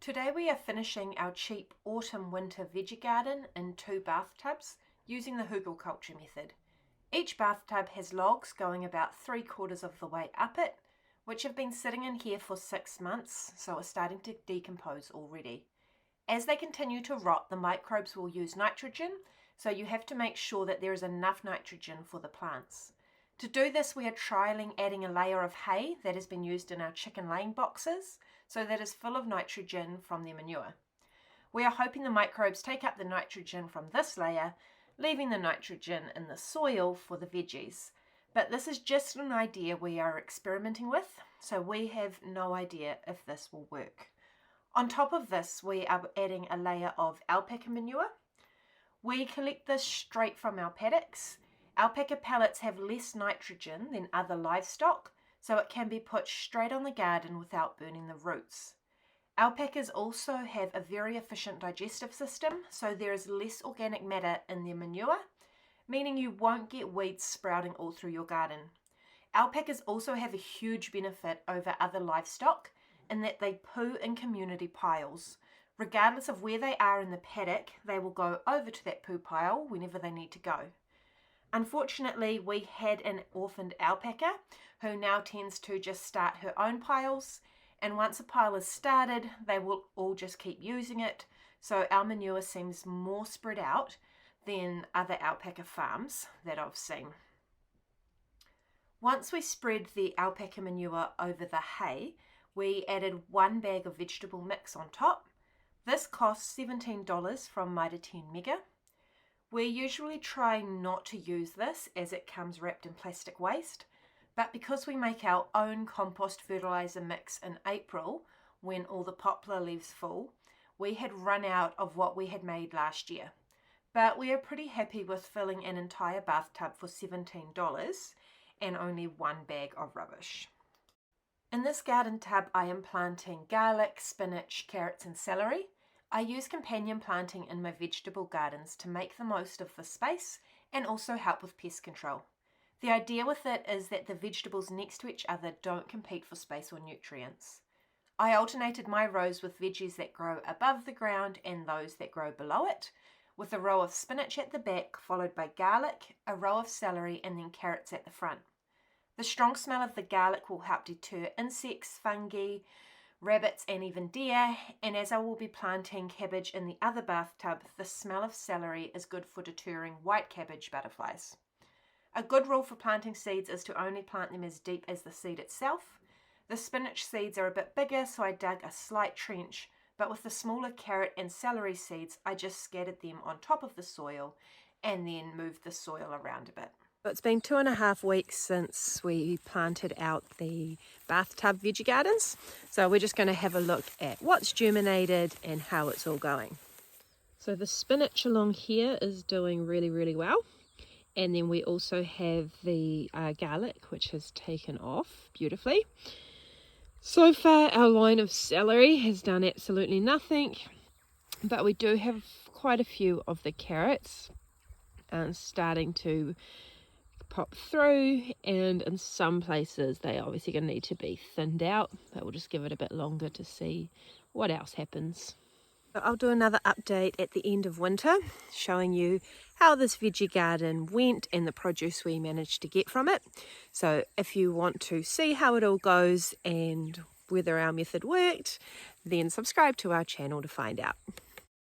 Today we are finishing our cheap autumn-winter veggie garden in 2 bathtubs using the Hugelkultur method. Each bathtub has logs going about 3/4 of the way up it, which have been sitting in here for 6 months, so are starting to decompose already. As they continue to rot, the microbes will use nitrogen, so you have to make sure that there is enough nitrogen for the plants. To do this, we are trialling adding a layer of hay that has been used in our chicken laying boxes, so that is full of nitrogen from their manure. We are hoping the microbes take up the nitrogen from this layer, leaving the nitrogen in the soil for the veggies. But this is just an idea we are experimenting with, so we have no idea if this will work. On top of this, we are adding a layer of alpaca manure. We collect this straight from our paddocks. Alpaca pellets have less nitrogen than other livestock, so it can be put straight on the garden without burning the roots. Alpacas also have a very efficient digestive system, so there is less organic matter in their manure, meaning you won't get weeds sprouting all through your garden. Alpacas also have a huge benefit over other livestock in that they poo in community piles. Regardless of where they are in the paddock, they will go over to that poo pile whenever they need to go. Unfortunately, we had an orphaned alpaca who now tends to just start her own piles, and once a pile is started, they will all just keep using it, so our manure seems more spread out than other alpaca farms that I've seen. Once we spread the alpaca manure over the hay, we added 1 bag of vegetable mix on top. This costs $17 from Mitre 10 Mega. We usually try not to use this as it comes wrapped in plastic waste, but because we make our own compost fertilizer mix in April, when all the poplar leaves fall, we had run out of what we had made last year. But we are pretty happy with filling an entire bathtub for $17 and only 1 bag of rubbish. In this garden tub, I am planting garlic, spinach, carrots and celery. I use companion planting in my vegetable gardens to make the most of the space and also help with pest control. The idea with it is that the vegetables next to each other don't compete for space or nutrients. I alternated my rows with veggies that grow above the ground and those that grow below it, with a row of spinach at the back followed by garlic, a row of celery and then carrots at the front. The strong smell of the garlic will help deter insects, fungi, rabbits and even deer, and as I will be planting cabbage in the other bathtub, the smell of celery is good for deterring white cabbage butterflies. A good rule for planting seeds is to only plant them as deep as the seed itself. The spinach seeds are a bit bigger, so I dug a slight trench, but with the smaller carrot and celery seeds, I just scattered them on top of the soil and then moved the soil around a bit. It's been 2.5 weeks since we planted out the bathtub veggie gardens, so we're just going to have a look at what's germinated and how it's all going. So the spinach along here is doing really well, and then we also have the garlic, which has taken off beautifully. So far our line of celery has done absolutely nothing, but we do have quite a few of the carrots starting to pop through, and in some places they obviously going to need to be thinned out, but we'll just give it a bit longer to see what else happens. So I'll do another update at the end of winter showing you how this veggie garden went and the produce we managed to get from it. So if you want to see how it all goes and whether our method worked, then subscribe to our channel to find out.